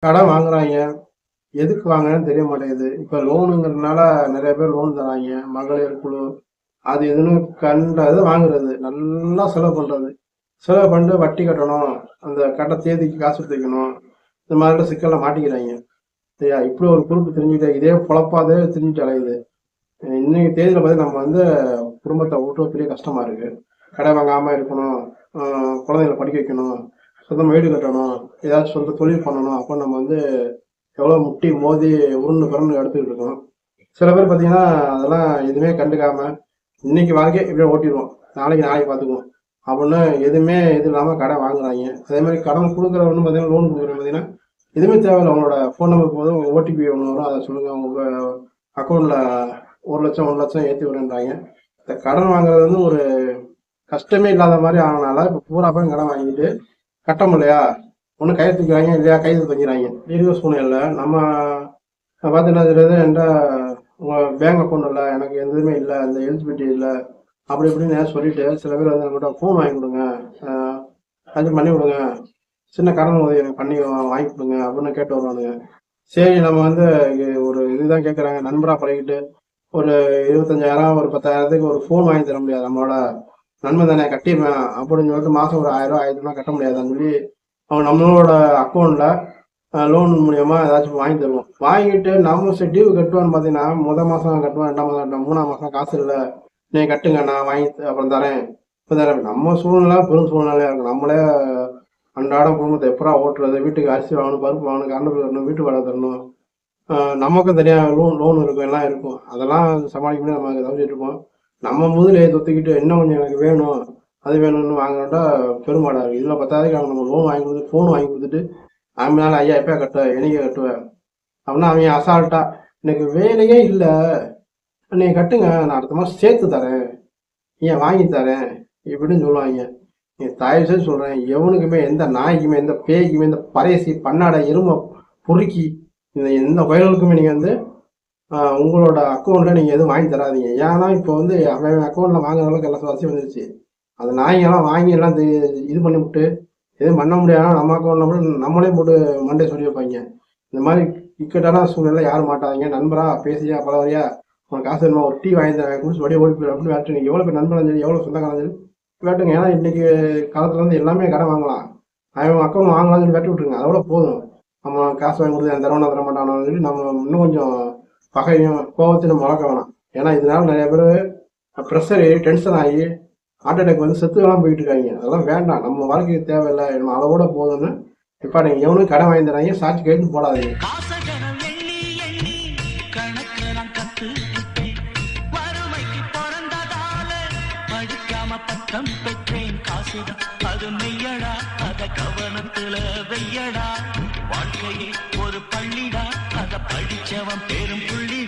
கடன் வாங்குறாங்க. எதுக்கு வாங்குறான்னு தெரிய மாட்டேங்குது. இப்ப லோனுங்கிறதுனால நிறைய பேர் லோன் தராங்க. மகளிர் குழு அது இதுன்னு கண்டது வாங்குறது. நல்லா செலவு பண்றது. செலவு பண்ணிட்டு வட்டி கட்டணும். அந்த கட்ட தேதிக்கு காசு எடுத்து வைக்கணும். இந்த மாதிரி சிக்கல்ல மாட்டிக்கிறாங்க. சரியா? இப்படி ஒரு குரூப் தெரிஞ்சுக்கிட்டே இதே பொழப்பாதே தெரிஞ்சுட்டு அலையுது. இன்னைக்கு தேதியில பார்த்து நம்ம குடும்பத்தை ஓட்டுறது பெரிய கஷ்டமா இருக்கு. கடை வாங்காம இருக்கணும். குழந்தைகளை படிக்க வைக்கணும். சொந்தமாக வீடு கட்டணும். ஏதாச்சும் சொந்த தொழில் பண்ணணும். அப்போ நம்ம எவ்வளோ முட்டி மோதி உருண்டு பிறந்து எடுத்துக்கிட்டு இருக்கோம். சில பேர் பார்த்தீங்கன்னா அதெல்லாம் எதுவுமே கண்டுக்காம இன்னைக்கு வாழ்க்கையை இப்படியே ஓட்டிடுவோம். நாளைக்கு பார்த்துக்குவோம் அப்படின்னு எதுவுமே இது இல்லாமல் கடை வாங்குறாங்க. அதே மாதிரி கடன் கொடுக்குறவன்னு பார்த்தீங்கன்னா லோன் கொடுக்குறவங்க பார்த்தீங்கன்னா எதுவுமே தேவையில்லை. உங்களோட ஃபோன் நம்பர் போதும், உங்கள் ஓடிபி ஒன்று வரும், அதை சொல்லுங்கள். உங்கள் அக்கௌண்ட்டில் 1 லட்சம் 1 லட்சம் ஏற்றி விடுன்றாங்க. இந்த கடன் வாங்குறது ஒரு கஷ்டமே இல்லாத மாதிரி ஆனனால இப்போ பூரா பேரும் கடன் வாங்கிட்டு கட்ட முடியலையா ஒன்று கையை தூக்கிறாங்க, இல்லையா கையை தூக்கிறாங்க. இருக்கிற சூழ்நிலை நம்ம பார்த்தீங்கன்னா என்கிட்ட உங்கள் பேங்க் அக்கௌண்ட் இல்லை, எனக்கு எதுவுமே இல்லை, இந்த எலிஜிபிலிட்டி இல்லை அப்படி இப்படின்னு சொல்லிட்டு சில பேர் நம்மகிட்ட ஃபோன் வாங்கி கொடுங்க, அது பண்ணி கொடுங்க, சின்ன கடன் உதவி எனக்கு பண்ணி வாங்கி கொடுங்க அப்படின்னு கேட்டு வருவானுங்க. சரி நம்ம ஒரு இதுதான் கேட்குறாங்க. நண்பராக பழகிட்டு ஒரு 25,000 ஒரு 10,000த்துக்கு ஒரு ஃபோன் வாங்கி தர முடியாது. நம்மளோட நன்மை தானே கட்டிடுவேன் அப்படின்னு சொல்லிட்டு மாதம் ஒரு 1000 ரூபா 1000 கட்ட முடியாதுன்னு சொல்லி அவங்க நம்மளோட அக்கௌண்ட்டில் லோன் மூலியமா ஏதாச்சும் வாங்கி தருவோம். வாங்கிட்டு நம்ம சரி டியூ கட்டுவான்னு பார்த்தீங்கன்னா மாதம் கட்டுவேன், 2ஆம் மாதம் கட்டுவேன், 3ஆம் மாதம் காசு இல்லை, நீங்கள் கட்டுங்க நான் வாங்கி அப்புறம் தரேன் இப்போ தரேன். நம்ம சூழ்நிலை பெரும் சூழ்நிலையாக இருக்கும். நம்மளே அன்றாடம் குடும்பத்தை எப்படா ஓட்டுறது, வீட்டுக்கு அரிசி வாங்கணும், பருப்பு வாங்கணும், கரண்ட் பில் தரணும், வீட்டு வாடகை தரணும், நமக்கும் தனியாக லோன் இருக்கும், எல்லாம் இருக்கும். அதெல்லாம் சமாளிக்க முடியாது. நம்ம தவிச்சிட்டு இருப்போம். நம்ம முதலே தொத்திக்கிட்டு இன்னும் கொஞ்சம் எனக்கு வேணும் அது வேணும்னு வாங்கினோம்னா பெருமாடா இருக்கு. இதில் 10,000 அவங்க நம்ம லோன் வாங்கி கொடுத்து ஃபோன் வாங்கி கொடுத்துட்டு அவன் மேலே 5,000 ரூபாய் கட்டுவேன், என்னைக்கு கட்டுவேன் அப்படின்னா அவங்க அசால்ட்டா எனக்கு வேலையே இல்லை, நீங்கள் கட்டுங்க நான் அடுத்த மாதம் சேர்த்து தரேன், ஏன் வாங்கி தரேன் இப்படின்னு சொல்லுவாங்க. நீ தயவு செய்து சொல்கிறேன், எவனுக்குமே எந்த நாய்க்குமே எந்த பேய்க்குமே இந்த பறையசி பன்னாடை எருமை பொறுக்கி எந்த வயலுக்குமே நீங்கள் உங்களோட அக்கௌண்ட்டில் நீங்கள் எதுவும் வாங்கி தராதீங்க. ஏன்னா இப்போ அவன் அக்கௌண்ட்டில் வாங்குற அளவுக்கு எல்லாம் வசதி வந்துருச்சு. அந்த நாய்ங்கெல்லாம் வாங்கி எல்லாம் இது பண்ணி விட்டு எதுவும் பண்ண முடியாதுன்னா நம்ம அக்கௌண்ட்டில் நம்மளே போட்டு மண்டே சொல்லி வைப்பாங்க. இந்த மாதிரி இக்கட்டான சூழ்நிலை யாரும் மாட்டாதீங்க. நண்பராக பேசியா பலவரியா உனக்கு காசு வேணுமா ஒரு டீ வாங்கி தரேன் குடிச்சு வடிய ஓடி போயிடும் அப்படின்னு வேட்டு. நீங்கள் எவ்வளோ பேர் நண்பர்களும் சரி எவ்வளோ சொந்தக்காரங்க சரி வேட்டுங்க. ஏன்னா இன்னைக்கு காலத்துல எல்லாமே கடன் வாங்கலாம். அவன் அக்கௌண்ட் வாங்கலாம்னு சொல்லி வெட்டி விட்டுருங்க, அதோட போதும். நம்ம காசு வாங்கி கொடுத்து தரவனா தர மாட்டானு சொல்லி நம்ம இன்னும் கொஞ்சம் பகையும் கோபத்தையும் நம்ம வளர்க்க வேணாம். ஏன்னா இதனால நிறைய பேர் ப்ரெஷர் ஆகி டென்ஷன் ஆகி ஹார்ட் அட்டாக் செத்துக்கெல்லாம் போயிட்டு இருக்காங்க. அதெல்லாம் வேண்டாம், நம்ம வாழ்க்கைக்கு தேவையில்லை, நம்ம அளவோட போதும்னு இப்போ நீங்கள் எவனும் கடன் வாங்கி தராங்க சாட்சி கேட்டு போடாதீங்க. அது மெய்யடா, அத கவனத்துல வெய்யடா, வாழ்க்கையை ஒரு பள்ளிடா, அத படிச்சவன் பெரும் புள்ளி.